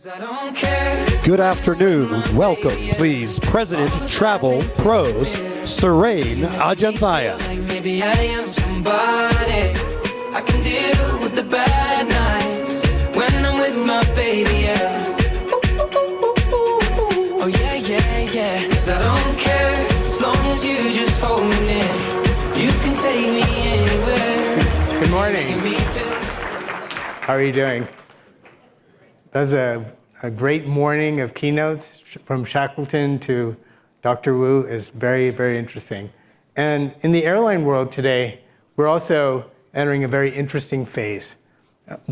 Good afternoon. Welcome, please, President Travel Pros, Surain Adyanthaya. Maybe I am somebody. I can deal with the bad nights when I'm with my baby, yeah. Oh yeah, yeah, yeah. 'Cause I don't care as long as you just hold me near. You can take me anywhere. Good morning. How are you doing? That was a great morning of keynotes from Shackleton to Dr. Wu. Is very, very interesting. And in the airline world today, we're also entering a very interesting phase.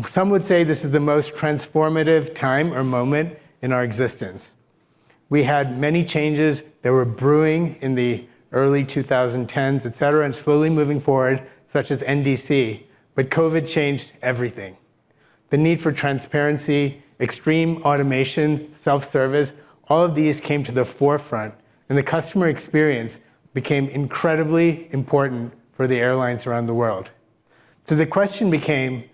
Some would say this is the most transformative time or moment in our existence. We had many changes that were brewing in the early 2010s, et cetera, and slowly moving forward, such as NDC. But COVID changed everything. The need for transparency, extreme automation, self-service, all of these came to the forefront, and the customer experience became incredibly important for the airlines around the world. So the question became,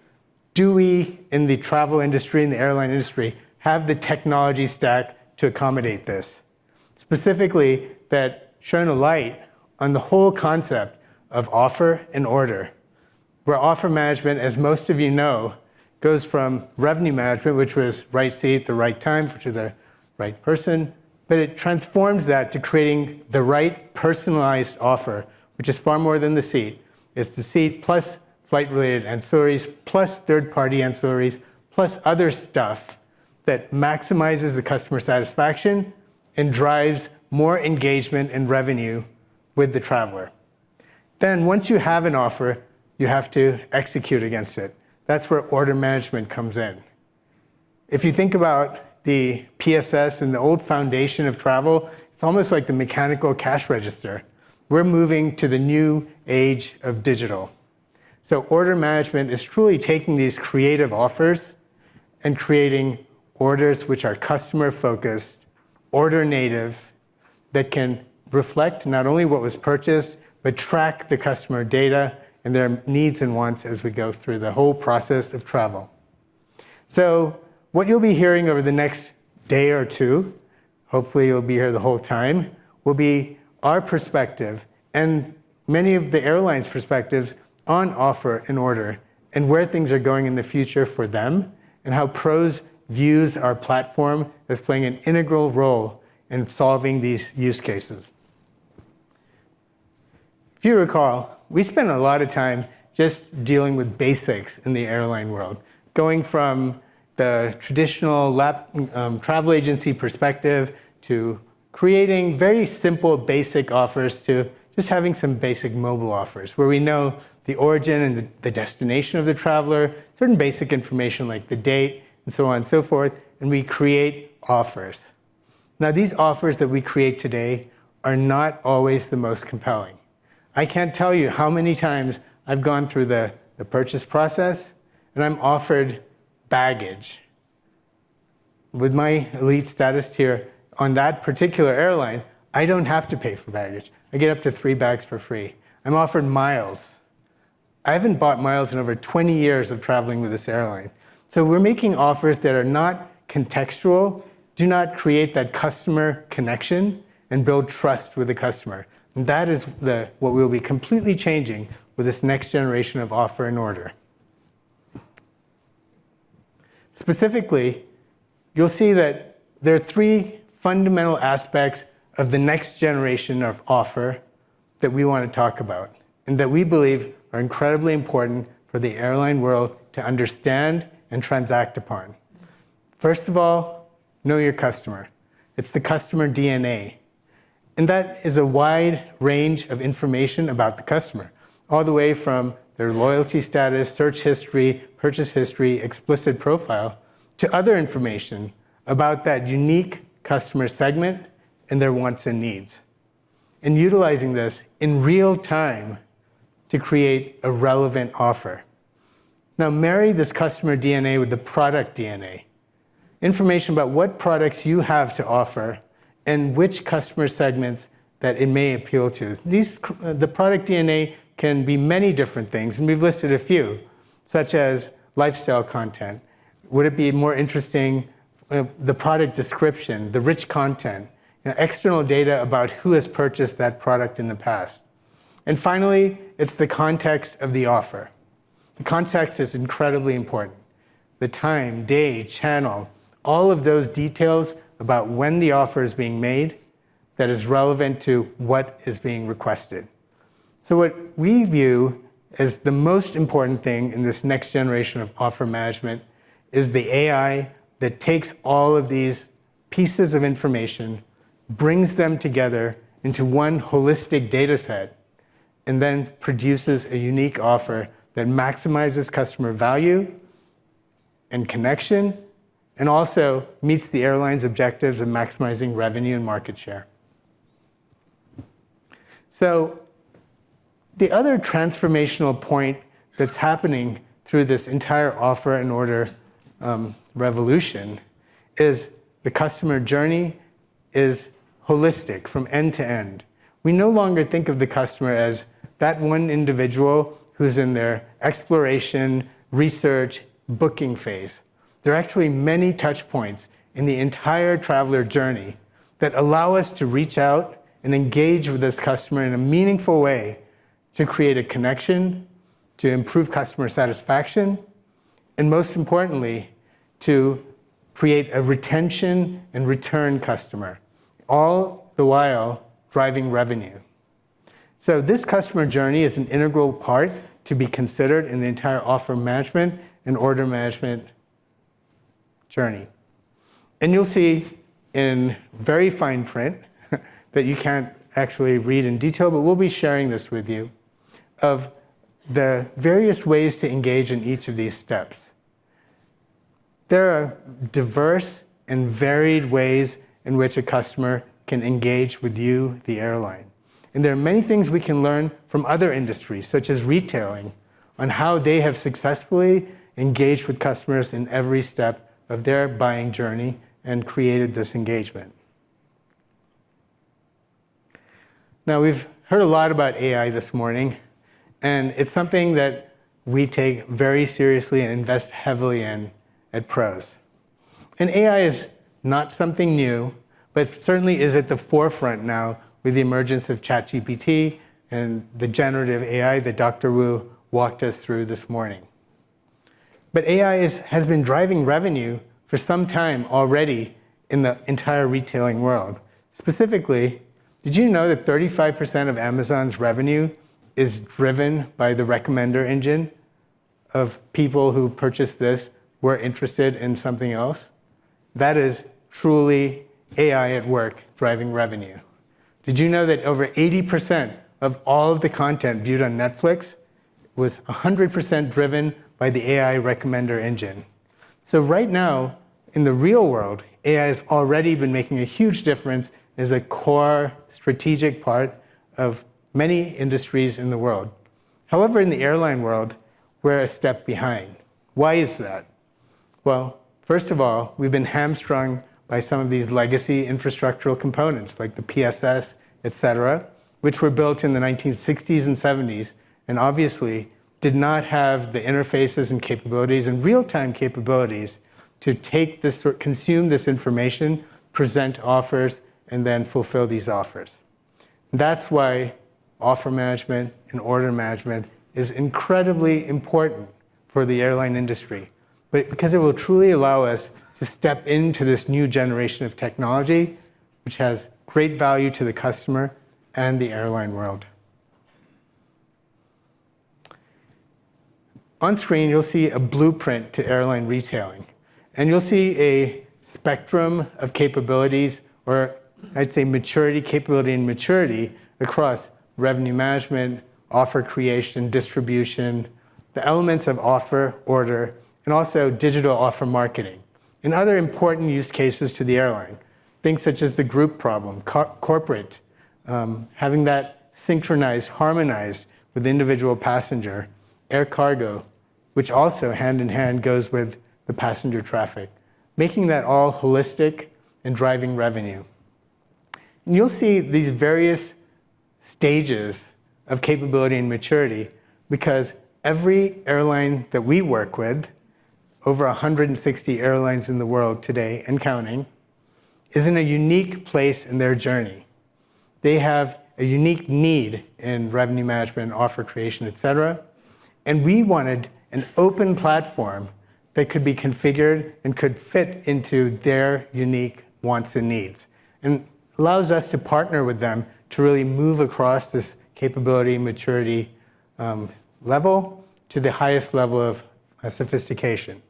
do we, in the travel industry, in the airline industry, have the technology stack to accommodate this? Specifically, that shone a light on the whole concept of offer and order, where offer management, as most of you know, goes from revenue management, which was right seat, the right time to the right person, but it transforms that to creating the right personalized offer, which is far more than the seat. It's the seat plus flight-related ancillaries, plus third-party ancillaries, plus other stuff that maximizes the customer satisfaction and drives more engagement and revenue with the traveler. Then once you have an offer, you have to execute against it. That's where order management comes in. If you think about the PSS and the old foundation of travel, it's almost like the mechanical cash register. We're moving to the new age of digital. So order management is truly taking these creative offers and creating orders which are customer-focused, order-native, that can reflect not only what was purchased, but track the customer data and their needs and wants as we go through the whole process of travel. So what you'll be hearing over the next day or two, hopefully you'll be here the whole time, will be our perspective and many of the airlines' perspectives on offer and order and where things are going in the future for them and how Pros views our platform as playing an integral role in solving these use cases. If you recall, we spent a lot of time just dealing with basics in the airline world, going from the traditional travel agency perspective to creating very simple basic offers to just having some basic mobile offers where we know the origin and the destination of the traveler, certain basic information like the date and so on and so forth, and we create offers. Now these offers that we create today are not always the most compelling. I can't tell you how many times I've gone through the purchase process and I'm offered baggage. With my elite status tier on that particular airline, I don't have to pay for baggage. I get up to 3 bags for free. I'm offered miles. I haven't bought miles in over 20 years of traveling with this airline. So we're making offers that are not contextual, do not create that customer connection and build trust with the customer. And that is what we'll be completely changing with this next generation of offer and order. Specifically, you'll see that there are 3 fundamental aspects of the next generation of offer that we want to talk about and that we believe are incredibly important for the airline world to understand and transact upon. First of all, know your customer. It's the customer DNA. And that is a wide range of information about the customer, all the way from their loyalty status, search history, purchase history, explicit profile, to other information about that unique customer segment and their wants and needs. And utilizing this in real time to create a relevant offer. Now marry this customer DNA with the product DNA. Information about what products you have to offer and which customer segments that it may appeal to. The product DNA can be many different things, and we've listed a few, such as lifestyle content. Would it be more interesting the product description, the rich content, external data about who has purchased that product in the past. And finally, it's the context of the offer. The context is incredibly important. The time, day, channel, all of those details about when the offer is being made that is relevant to what is being requested. So what we view as the most important thing in this next generation of offer management is the AI that takes all of these pieces of information, brings them together into one holistic data set, and then produces a unique offer that maximizes customer value and connection, and also meets the airline's objectives of maximizing revenue and market share. So the other transformational point that's happening through this entire offer and order revolution is the customer journey is holistic from end to end. We no longer think of the customer as that one individual who's in their exploration, research, booking phase. There are actually many touch points in the entire traveler journey that allow us to reach out and engage with this customer in a meaningful way to create a connection, to improve customer satisfaction, and most importantly, to create a retention and return customer, all the while driving revenue. So this customer journey is an integral part to be considered in the entire offer management and order management journey. And you'll see in very fine print that you can't actually read in detail, but we'll be sharing this with you, of the various ways to engage in each of these steps. There are diverse and varied ways in which a customer can engage with you, the airline. And there are many things we can learn from other industries, such as retailing, on how they have successfully engaged with customers in every step of their buying journey and created this engagement. Now, we've heard a lot about AI this morning, and it's something that we take very seriously and invest heavily in at Pros. And AI is not something new, but certainly is at the forefront now with the emergence of ChatGPT and the generative AI that Dr. Wu walked us through this morning. But AI has been driving revenue for some time already in the entire retailing world. Specifically, did you know that 35% of Amazon's revenue is driven by the recommender engine of people who purchase this were interested in something else? That is truly AI at work driving revenue. Did you know that over 80% of all of the content viewed on Netflix was 100% driven by the AI recommender engine? So right now, in the real world, AI has already been making a huge difference as a core strategic part of many industries in the world. However, in the airline world, we're a step behind. Why is that? Well, first of all, we've been hamstrung by some of these legacy infrastructural components like the PSS, et cetera, which were built in the 1960s and 70s, and obviously did not have the interfaces and capabilities and real-time capabilities to take this, consume this information, present offers, and then fulfill these offers. That's why offer management and order management is incredibly important for the airline industry, but because it will truly allow us to step into this new generation of technology, which has great value to the customer and the airline world. On screen, you'll see a blueprint to airline retailing, and you'll see a spectrum of capabilities, or I'd say maturity, capability, and maturity across revenue management, offer creation, distribution, the elements of offer, order, and also digital offer marketing, and other important use cases to the airline. Things such as the group problem, corporate, having that synchronized, harmonized with individual passenger, air cargo, which also hand in hand goes with the passenger traffic, making that all holistic and driving revenue. And you'll see these various stages of capability and maturity because every airline that we work with over 160 airlines in the world today and counting, is in a unique place in their journey. They have a unique need in revenue management, offer creation, et cetera. And we wanted an open platform that could be configured and could fit into their unique wants and needs, and allows us to partner with them to really move across this capability, maturity level to the highest level of sophistication.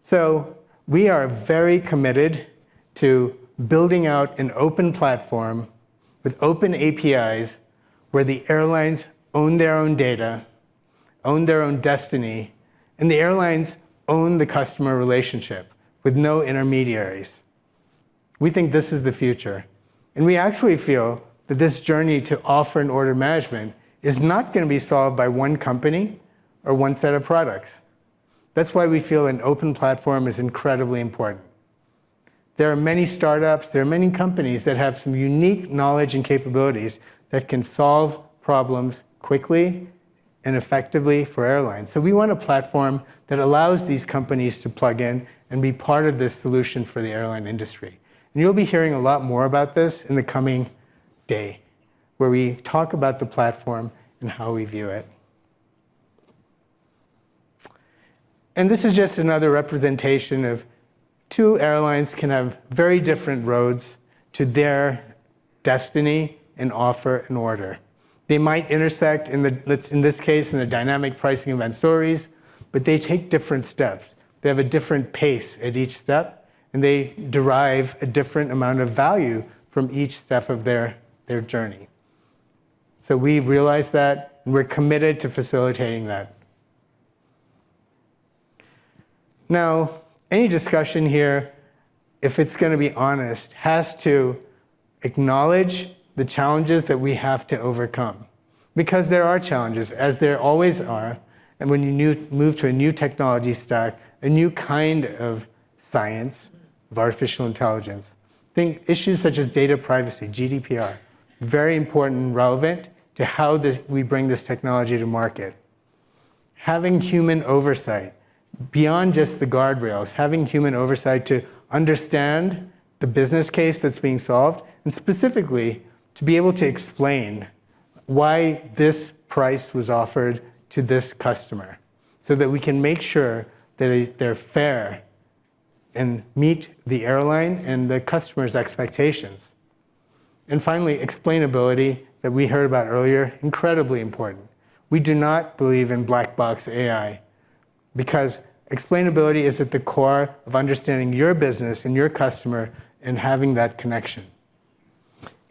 So we are very committed to building out an open platform with open APIs where the airlines own their own data, own their own destiny, and the airlines own the customer relationship with no intermediaries. We think this is the future. And we actually feel that this journey to offer and order management is not going to be solved by one company or one set of products. That's why we feel an open platform is incredibly important. There are many startups, there are many companies that have some unique knowledge and capabilities that can solve problems quickly and effectively for airlines. So we want a platform that allows these companies to plug in and be part of this solution for the airline industry. And you'll be hearing a lot more about this in the coming day, where we talk about the platform and how we view it. And this is just another representation of two airlines can have very different roads to their destiny and offer and order. They might intersect in this case in the dynamic pricing event stories, but they take different steps. They have a different pace at each step, and they derive a different amount of value from each step of their journey. So we've realized that, and we're committed to facilitating that. Now, any discussion here, if it's going to be honest, has to acknowledge the challenges that we have to overcome. Because there are challenges, as there always are, and when you move to a new technology stack, a new kind of science, of artificial intelligence. Think issues such as data privacy, GDPR, very important and relevant to how we bring this technology to market. Having human oversight, beyond just the guardrails, having human oversight to understand the business case that's being solved, and specifically to be able to explain why this price was offered to this customer, so that we can make sure that they're fair and meet the airline and the customer's expectations. And finally, explainability that we heard about earlier, incredibly important. We do not believe in black box AI, because explainability is at the core of understanding your business and your customer and having that connection.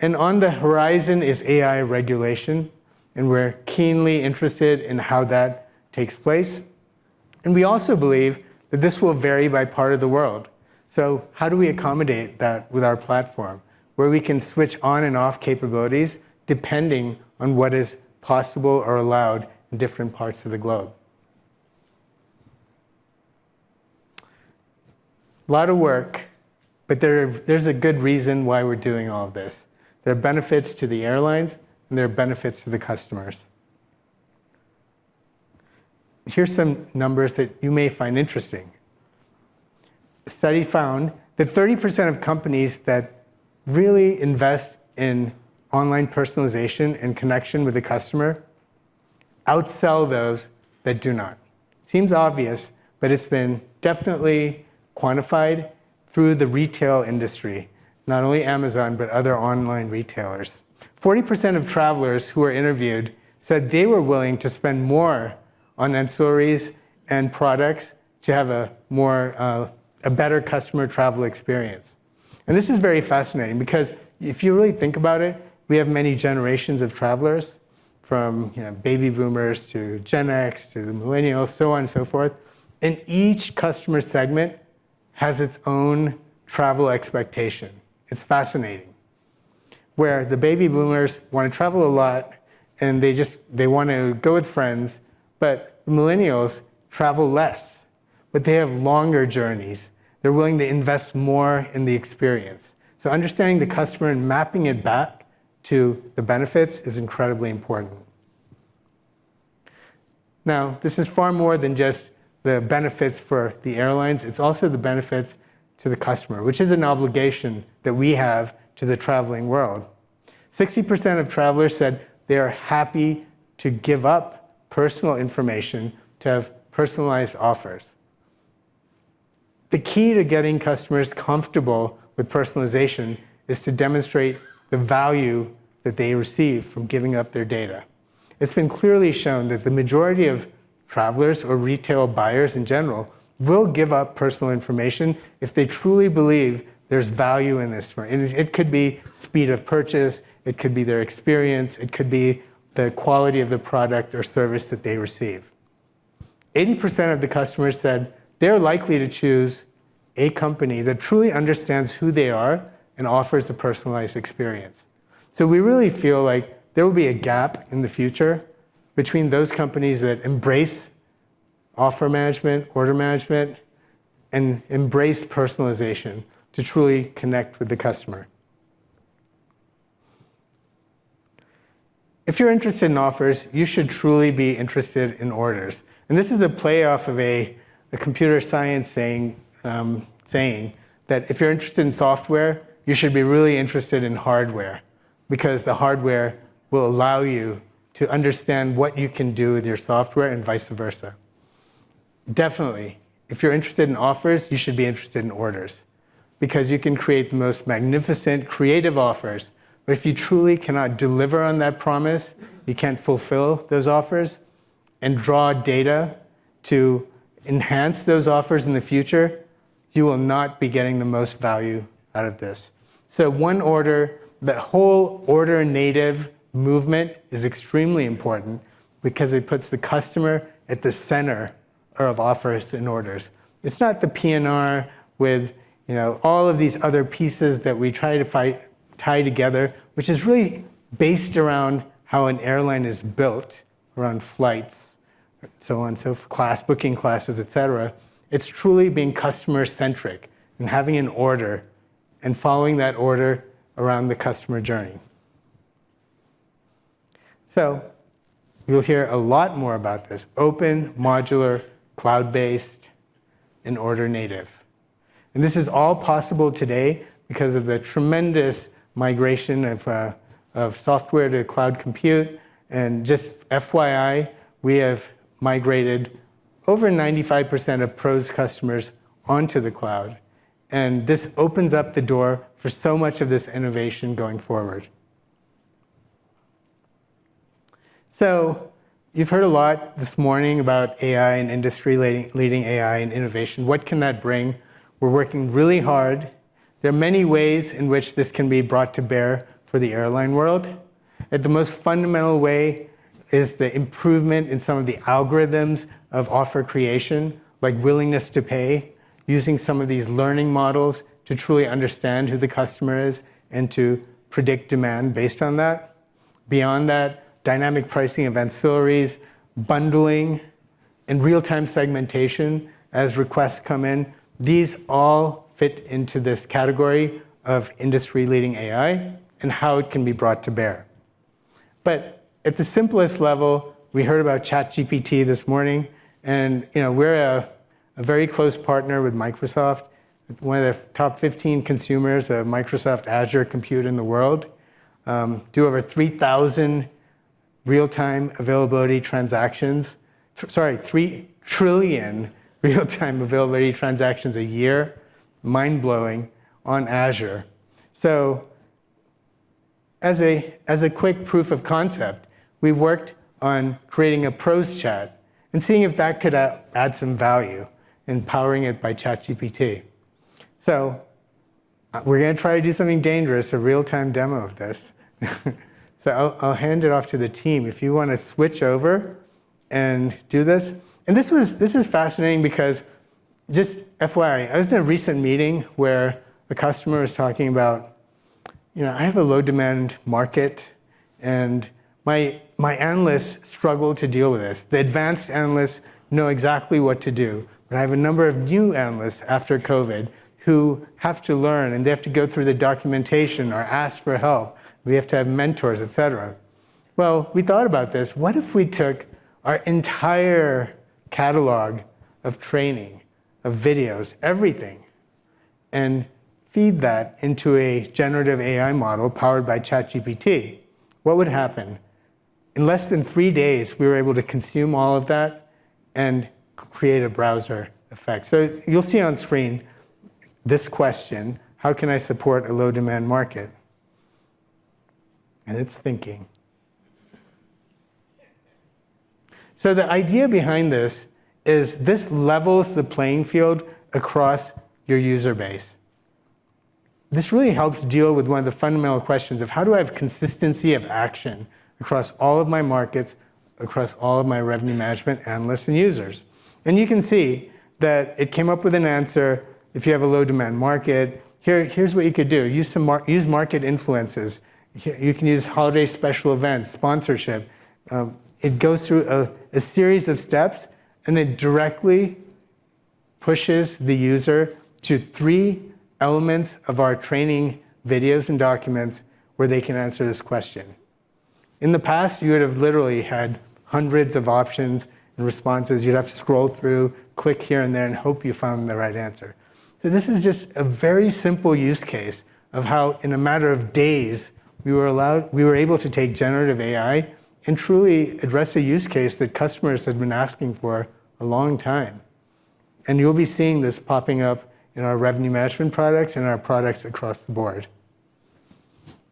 And on the horizon is AI regulation, and we're keenly interested in how that takes place. And we also believe that this will vary by part of the world. So how do we accommodate that with our platform, where we can switch on and off capabilities depending on what is possible or allowed in different parts of the globe? A lot of work, but there's a good reason why we're doing all of this. There are benefits to the airlines, and there are benefits to the customers. Here's some numbers that you may find interesting. A study found that 30% of companies that really invest in online personalization and connection with the customer outsell those that do not. Seems obvious, but it's been definitely quantified through the retail industry, not only Amazon, but other online retailers. 40% of travelers who were interviewed said they were willing to spend more on ancillaries and products to have a better customer travel experience. And this is very fascinating, because if you really think about it, we have many generations of travelers, from baby boomers to Gen X to the millennials, so on and so forth. And each customer segment has its own travel expectation. It's fascinating. Where the baby boomers want to travel a lot, and they want to go with friends, but the millennials travel less, but they have longer journeys. They're willing to invest more in the experience. So understanding the customer and mapping it back to the benefits is incredibly important. Now, this is far more than just the benefits for the airlines, it's also the benefits to the customer, which is an obligation that we have to the traveling world. 60% of travelers said they are happy to give up personal information to have personalized offers. The key to getting customers comfortable with personalization is to demonstrate the value that they receive from giving up their data. It's been clearly shown that the majority of travelers or retail buyers in general will give up personal information if they truly believe there's value in this. And it could be speed of purchase, it could be their experience, it could be the quality of the product or service that they receive. 80% of the customers said they're likely to choose a company that truly understands who they are and offers a personalized experience. So we really feel like there will be a gap in the future between those companies that embrace offer management, order management, and embrace personalization to truly connect with the customer. If you're interested in offers, you should truly be interested in orders. And this is a play off of a computer science saying that if you're interested in software, you should be really interested in hardware, because the hardware will allow you to understand what you can do with your software and vice versa. Definitely, if you're interested in offers, you should be interested in orders, because you can create the most magnificent, creative offers. But if you truly cannot deliver on that promise, you can't fulfill those offers and draw data to enhance those offers in the future, you will not be getting the most value out of this. So one order, the whole order native movement is extremely important because it puts the customer at the center of offers and orders. It's not the PNR with all of these other pieces that we try to tie together, which is really based around how an airline is built, around flights, so on, so class, booking classes, etc. It's truly being customer-centric and having an order and following that order around the customer journey. So you'll hear a lot more about this: open, modular, cloud-based, and order native. And this is all possible today because of the tremendous migration of software to cloud compute. And just FYI, we have migrated over 95% of PROS customers onto the cloud. And this opens up the door for so much of this innovation going forward. So you've heard a lot this morning about AI and industry-leading AI and innovation. What can that bring? We're working really hard. There are many ways in which this can be brought to bear for the airline world. At the most fundamental way is the improvement in some of the algorithms of offer creation, like willingness to pay, using some of these learning models to truly understand who the customer is and to predict demand based on that. Beyond that, dynamic pricing of ancillaries, bundling, and real-time segmentation as requests come in. These all fit into this category of industry-leading AI and how it can be brought to bear. But at the simplest level, we heard about ChatGPT this morning, and we're a very close partner with Microsoft, one of the top 15 consumers of Microsoft Azure Compute in the world, do over 3,000 real-time availability transactions, 3 trillion real-time availability transactions a year, mind-blowing, on Azure. So as a quick proof of concept, we worked on creating a PROS chat and seeing if that could add some value, and powering it by ChatGPT. So we're going to try to do something dangerous, a real-time demo of this. So I'll hand it off to the team if you want to switch over and do this. And this is fascinating because, just FYI, I was in a recent meeting where the customer was talking about, I have a low demand market and my analysts struggle to deal with this. The advanced analysts know exactly what to do, but I have a number of new analysts after COVID who have to learn, and they have to go through the documentation or ask for help. We have to have mentors, etc. Well, we thought about this. What if we took our entire catalog of training, of videos, everything, and feed that into a generative AI model powered by ChatGPT, what would happen? In less than 3 days, we were able to consume all of that and create a browser effect. So you'll see on screen this question, how can I support a low demand market? And it's thinking. So the idea behind this is this levels the playing field across your user base. This really helps deal with one of the fundamental questions of how do I have consistency of action across all of my markets, across all of my revenue management analysts and users. And you can see that it came up with an answer. If you have a low demand market, here's what you could do. Use market influences. You can use holiday special events, sponsorship. It goes through a series of steps, and it directly pushes the user to 3 elements of our training videos and documents where they can answer this question. In the past, you would have literally had hundreds of options and responses. You'd have to scroll through, click here and there, and hope you found the right answer. So this is just a very simple use case of how, in a matter of days, we were able to take generative AI and truly address a use case that customers had been asking for a long time. And you'll be seeing this popping up in our revenue management products and our products across the board.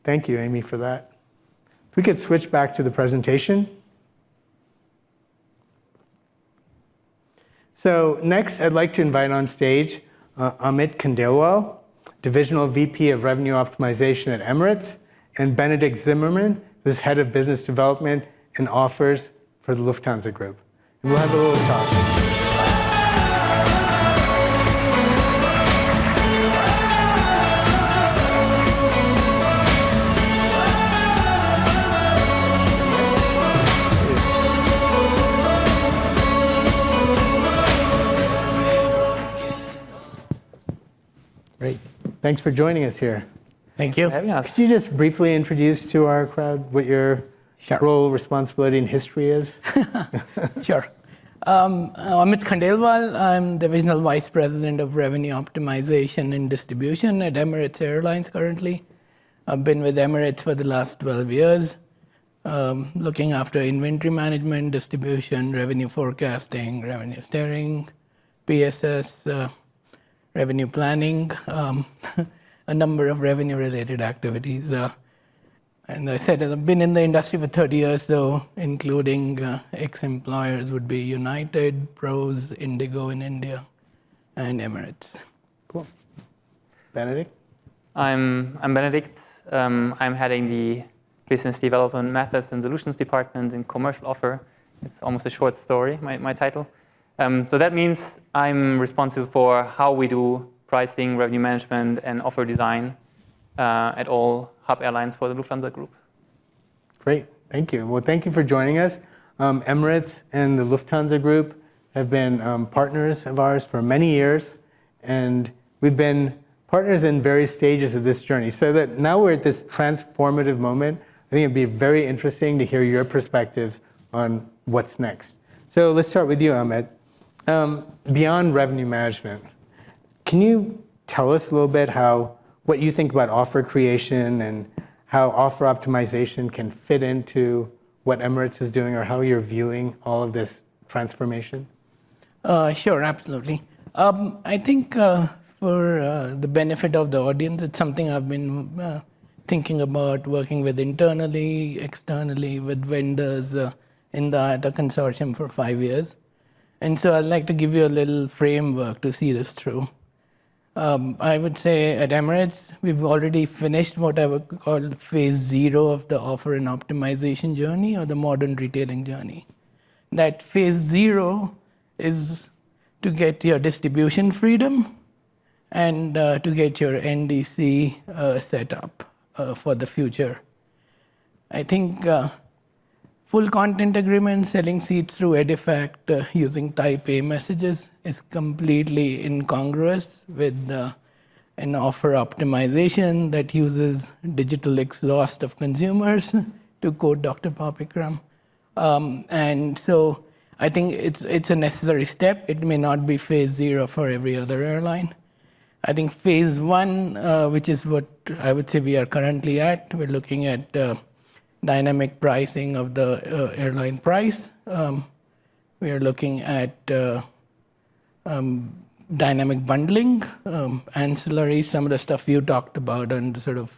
Thank you, Amy, for that. If we could switch back to the presentation. So next, I'd like to invite on stage Amit Khandelwal, Divisional VP of Revenue Optimization at Emirates, and Benedict Zimmerman, who's Head of Business Development and Offers for the Lufthansa Group. And we'll have a little talk. Great. Thanks for joining us here. Thank you. Could you just briefly introduce to our crowd what your role, responsibility, and history is? Sure. Amit Khandelwal. I'm Divisional Vice President of Revenue Optimization and Distribution at Emirates Airlines currently. I've been with Emirates for the last 12 years, looking after inventory management, distribution, revenue forecasting, revenue steering, PSS, revenue planning, a number of revenue-related activities. And I said I've been in the industry for 30 years, though, including ex-employers would be United, Pros, Indigo in India, and Emirates. Cool. Benedict? I'm Benedict. I'm heading the Business Development Methods and Solutions Department in Commercial Offer. It's almost a short story, my title. So that means I'm responsible for how we do pricing, revenue management, and offer design at all hub airlines for the Lufthansa Group. Great, thank you. Well, thank you for joining us. Emirates and the Lufthansa Group have been partners of ours for many years, and we've been partners in various stages of this journey. So that now we're at this transformative moment, I think it'd be very interesting to hear your perspectives on what's next. So let's start with you, Amit. Beyond revenue management, can you tell us a little bit what you think about offer creation and how offer optimization can fit into what Emirates is doing, or how you're viewing all of this transformation? Sure, absolutely. I think for the benefit of the audience, it's something I've been thinking about working with internally, externally, with vendors in the IATA consortium for 5 years. And so I'd like to give you a little framework to see this through. I would say at Emirates, we've already finished what I would call phase 0 of the offer and optimization journey, or the modern retailing journey. That phase 0 is to get your distribution freedom and to get your NDC set up for the future. I think full content agreement, selling seats through Edifact using type A messages is completely incongruous with an offer optimization that uses digital exhaust of consumers, to quote Dr. Popikram. And so I think it's a necessary step. It may not be phase 0 for every other airline. I think phase 1, which is what I would say we are currently at, we're looking at dynamic pricing of the airline price. We are looking at dynamic bundling, ancillary, some of the stuff you talked about, and sort of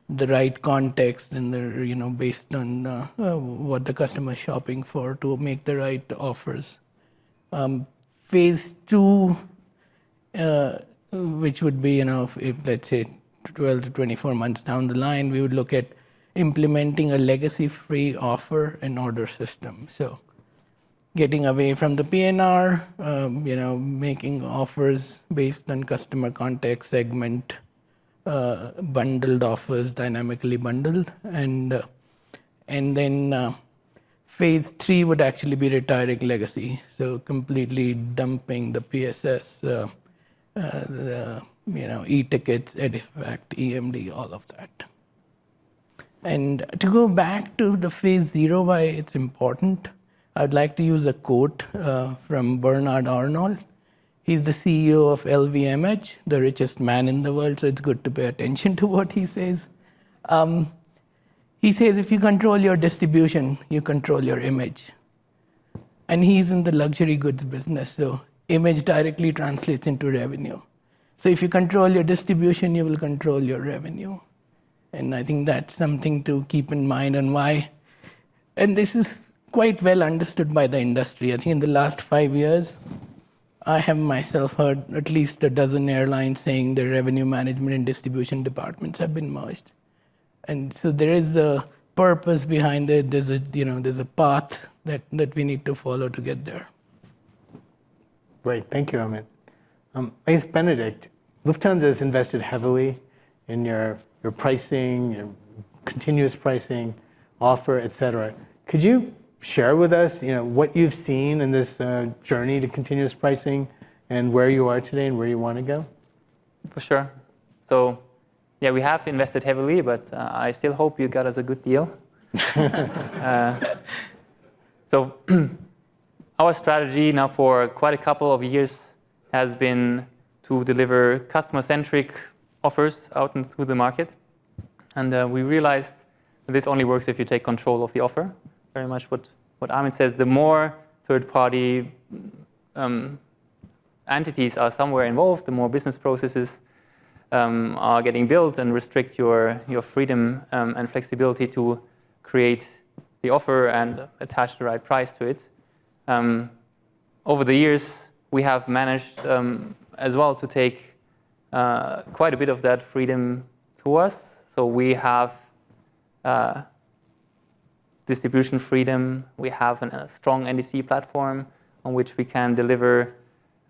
the right context and based on what the customer is shopping for to make the right offers. Phase 2, which would be, if let's say 12 to 24 months down the line, we would look at implementing a legacy-free offer and order system. So getting away from the PNR, making offers based on customer context, segment, bundled offers, dynamically bundled, and then phase 3 would actually be retiring legacy, so completely dumping the PSS, e-tickets, EDIFACT, EMD, all of that. And to go back to the phase 0, why it's important, I'd like to use a quote from Bernard Arnault. He's the CEO of LVMH, the richest man in the world, so it's good to pay attention to what he says. He says, if you control your distribution, you control your image. And he's in the luxury goods business, so image directly translates into revenue. So if you control your distribution, you will control your revenue. And I think that's something to keep in mind and why. And this is quite well understood by the industry. I think in the last 5 years, I have myself heard at least a dozen airlines saying their revenue management and distribution departments have been merged. And so there is a purpose behind it. There's a path that we need to follow to get there. Great, thank you, Amit. I guess, Benedict, Lufthansa has invested heavily in your pricing, your continuous pricing, offer, et cetera. Could you share with us, what you've seen in this journey to continuous pricing and where you are today and where you want to go? For sure. So, yeah, we have invested heavily, but I still hope you got us a good deal. So, our strategy now for quite a couple of years has been to deliver customer-centric offers out into the market. And we realized that this only works if you take control of the offer. Very much what Amit says, the more third-party entities are somewhere involved, the more business processes are getting built and restrict your freedom and flexibility to create the offer and attach the right price to it. Over the years, we have managed as well to take quite a bit of that freedom to us. So we have distribution freedom. We have a strong NDC platform on which we can deliver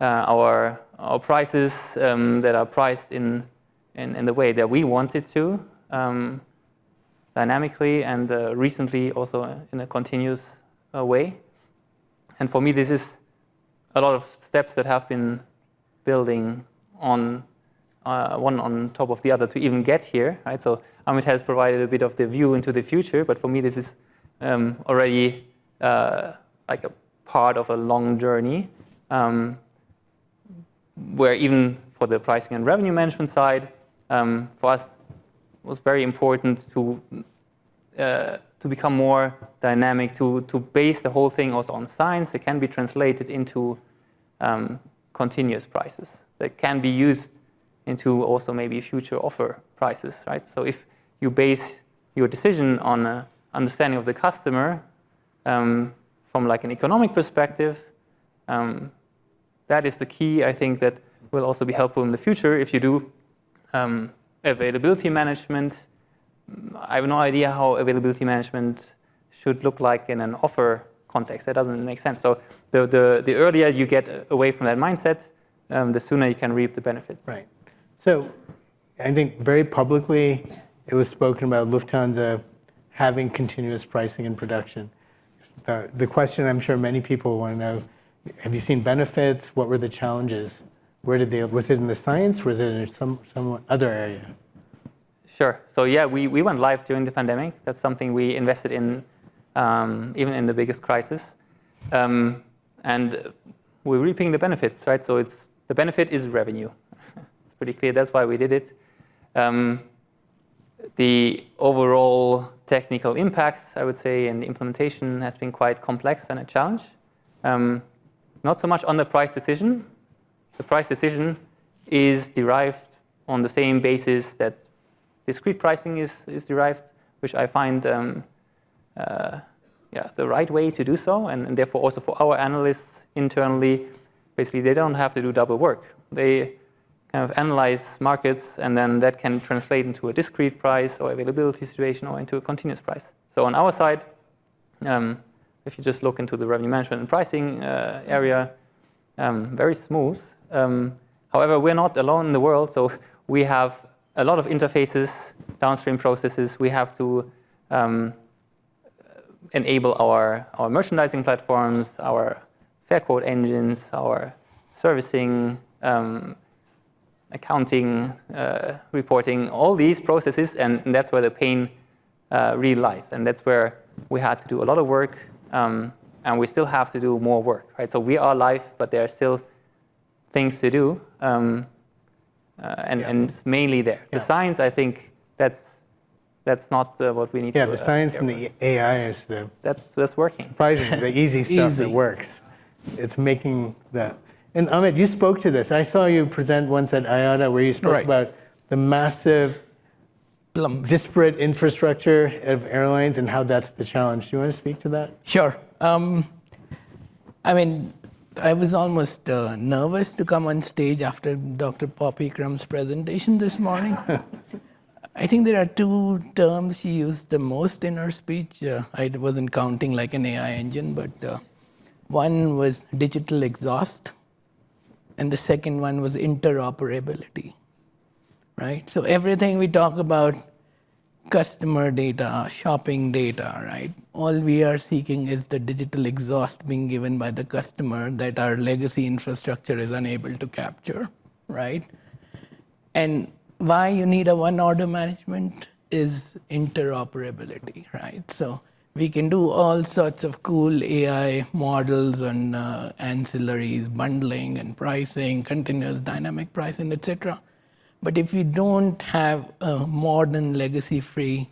our prices that are priced in the way that we want it to, dynamically and recently also in a continuous way. And for me, this is a lot of steps that have been building on one on top of the other to even get here, right? So Amit has provided a bit of the view into the future, but for me, this is already like a part of a long journey, where even for the pricing and revenue management side, for us, it was very important to become more dynamic, to base the whole thing also on science. It can be translated into continuous prices that can be used into also maybe future offer prices, right? So if you base your decision on understanding of the customer from like an economic perspective, that is the key, I think, that will also be helpful in the future. If you do availability management, I have no idea how availability management should look like in an offer context. That doesn't make sense. So the earlier you get away from that mindset, the sooner you can reap the benefits. Right. So I think very publicly it was spoken about Lufthansa having continuous pricing in production. The question I'm sure many people want to know, have you seen benefits? What were the challenges? Was it in the science or was it in some other area? Sure. So yeah, we went live during the pandemic. That's something we invested in even in the biggest crisis. And we're reaping the benefits, right? So the benefit is revenue. It's pretty clear. That's why we did it. The overall technical impact, I would say, and the implementation has been quite complex and a challenge. Not so much on the price decision. The price decision is derived on the same basis that discrete pricing is derived, which I find the right way to do so, and therefore also for our analysts internally, basically they don't have to do double work. They kind of analyze markets, and then that can translate into a discrete price or availability situation or into a continuous price. So on our side, if you just look into the revenue management and pricing area, very smooth. However, we're not alone in the world, so we have a lot of interfaces, downstream processes. We have to enable our merchandising platforms, our fair quote engines, our servicing, accounting, reporting, all these processes, and that's where the pain really lies. And that's where we had to do a lot of work, and we still have to do more work, right? So we are live, but there are still things to do, and it's mainly there. The science, I think, that's not what we need to do. Yeah, the science and the AI is that's working. Surprisingly, the easy stuff that works. It's making the... And Ahmed, you spoke to this. I saw you present once at IATA where you spoke about the massive disparate infrastructure of airlines and how that's the challenge. Do you want to speak to that? Sure. I mean, I was almost nervous to come on stage after Dr. Poppy Crumb's presentation this morning. I think there are two terms she used the most in her speech. I wasn't counting like an AI engine, but one was digital exhaust, and the second one was interoperability, right? So everything we talk about, customer data, shopping data, right? All we are seeking is the digital exhaust being given by the customer that our legacy infrastructure is unable to capture, right? And why you need a one-order management is interoperability, right? So we can do all sorts of cool AI models on ancillaries, bundling and pricing, continuous dynamic pricing, etc. But if you don't have a modern legacy-free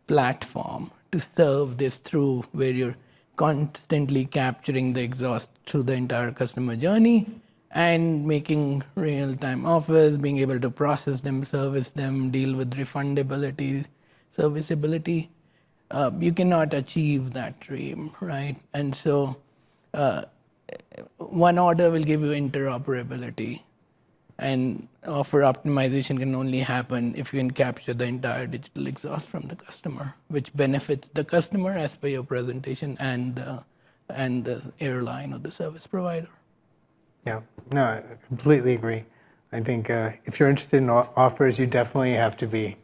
platform to serve this through, where you're constantly capturing the exhaust through the entire customer journey and making real-time offers, being able to process them, service them, deal with refundability, serviceability, you cannot achieve that dream, right? And so one order will give you interoperability, and offer optimization can only happen if you can capture the entire digital exhaust from the customer, which benefits the customer as per your presentation and the airline or the service provider. Yeah, no, I completely agree. I think if you're interested in offers, you definitely have to be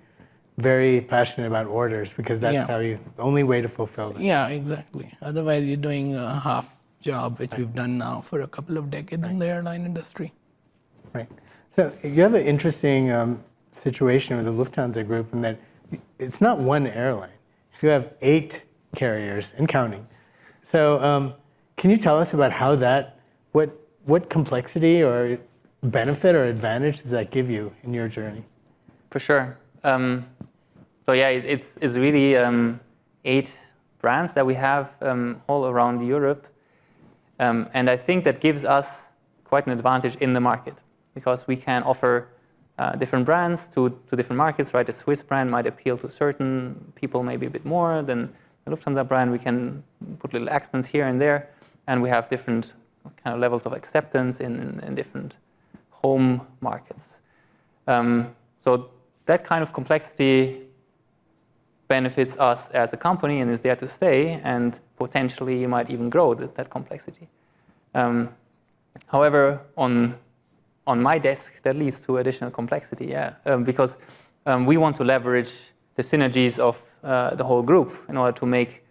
very passionate about orders, because that's how the only way to fulfill them. Yeah, exactly. Otherwise, you're doing a half job, which we've done now for a couple of decades in the airline industry. Right. So you have an interesting situation with the Lufthansa Group in that it's not one airline. You have 8 carriers and counting. So can you tell us about how what complexity or benefit or advantage does that give you in your journey? For sure. So yeah, it's really 8 brands that we have all around Europe. And I think that gives us quite an advantage in the market, because we can offer different brands to different markets, right? A Swiss brand might appeal to certain people maybe a bit more than the Lufthansa brand. We can put little accents here and there, and we have different kind of levels of acceptance in different home markets. So that kind of complexity benefits us as a company and is there to stay, and potentially you might even grow that complexity. However, on my desk, that leads to additional complexity, because we want to leverage the synergies of the whole group in order to make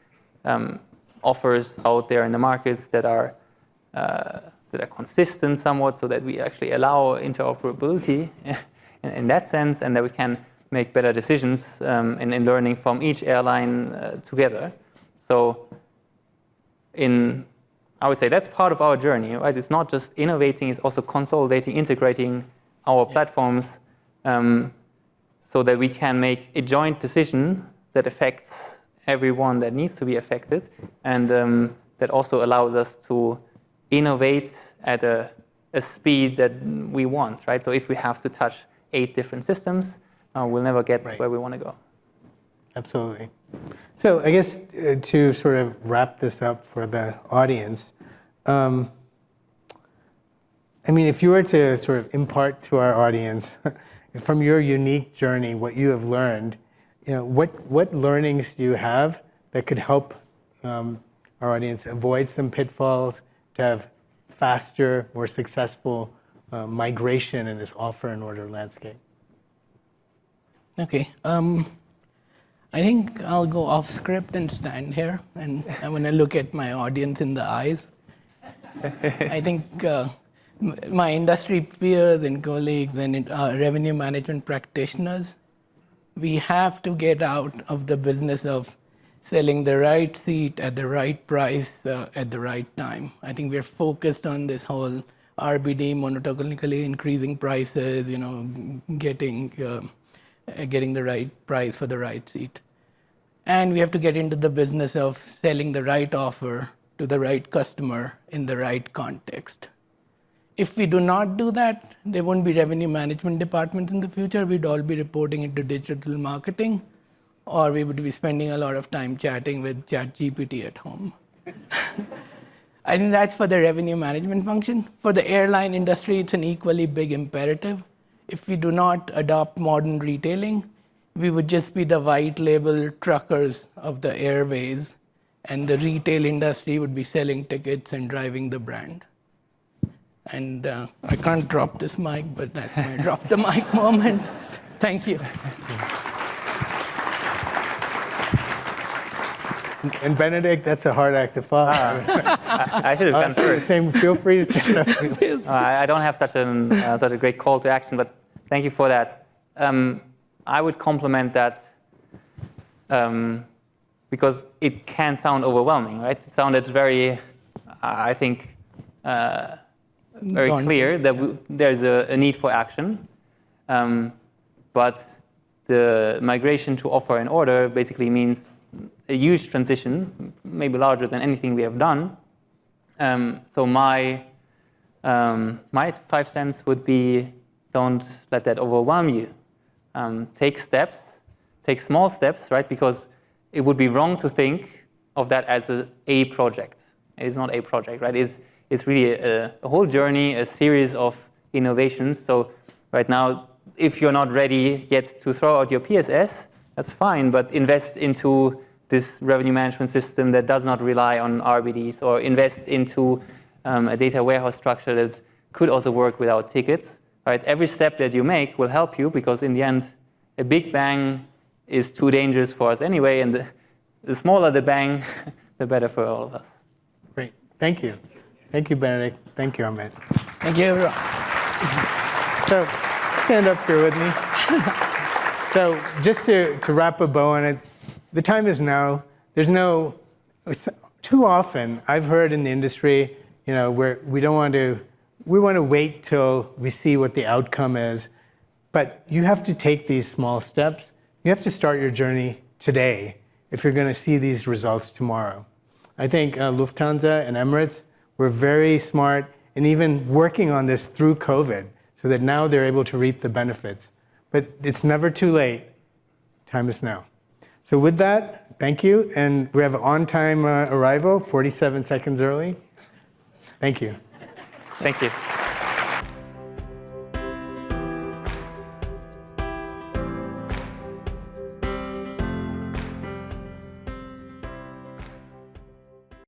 offers out there in the markets that are consistent somewhat, so that we actually allow interoperability in that sense, and that we can make better decisions in learning from each airline together. So in I would say that's part of our journey, right? It's not just innovating, it's also consolidating, integrating our platforms so that we can make a joint decision that affects everyone that needs to be affected, and that also allows us to innovate at a speed that we want, right? So if we have to touch 8 different systems, we'll never get where we want to go. Absolutely. So I guess to sort of wrap this up for the audience, I mean, if you were to sort of impart to our audience from your unique journey what you have learned, what learnings do you have that could help our audience avoid some pitfalls, to have faster, more successful migration in this offer and order landscape? Okay. I think I'll go off script and stand here, and I want to look at my audience in the eyes. I think my industry peers and colleagues and revenue management practitioners, we have to get out of the business of selling the right seat at the right price at the right time. I think we're focused on this whole RBD, monotonically increasing prices, getting the right price for the right seat. And we have to get into the business of selling the right offer to the right customer in the right context. If we do not do that, there won't be revenue management departments in the future. We'd all be reporting into digital marketing, or we would be spending a lot of time chatting with ChatGPT at home. I think that's for the revenue management function. For the airline industry, it's an equally big imperative. If we do not adopt modern retailing, we would just be the white label truckers of the airways, and the retail industry would be selling tickets and driving the brand. And I can't drop this mic, but that's my drop the mic moment. Thank you. And Benedict, that's a hard act to follow. I should have gone first. Same, feel free to stand up. I don't have such a great call to action, but thank you for that. I would complement that because it can sound overwhelming, right? It sounded very, I think, very clear that there's a need for action. But the migration to offer and order basically means a huge transition, maybe larger than anything we have done. So my 5 cents would be, don't let that overwhelm you. Take steps, take small steps, right? Because it would be wrong to think of that as a project. It is not a project, right? It's really a whole journey, a series of innovations. So right now, if you're not ready yet to throw out your PSS, that's fine, but invest into this revenue management system that does not rely on RBDs, or invest into a data warehouse structure that could also work without tickets. Right? Every step that you make will help you, because in the end, a big bang is too dangerous for us anyway, and the smaller the bang, the better for all of us. Great. Thank you. Thank you, Benedict. Thank you, Ahmed. Thank you, everyone. So stand up here with me. So just to wrap a bow on it, the time is now. There's no, too often I've heard in the industry, where we want to wait till we see what the outcome is. But you have to take these small steps. You have to start your journey today if you're going to see these results tomorrow. I think Lufthansa and Emirates were very smart in even working on this through COVID, so that now they're able to reap the benefits. But it's never too late. Time is now. So with that, thank you. And we have an on-time arrival, 47 seconds early. Thank you. Thank you.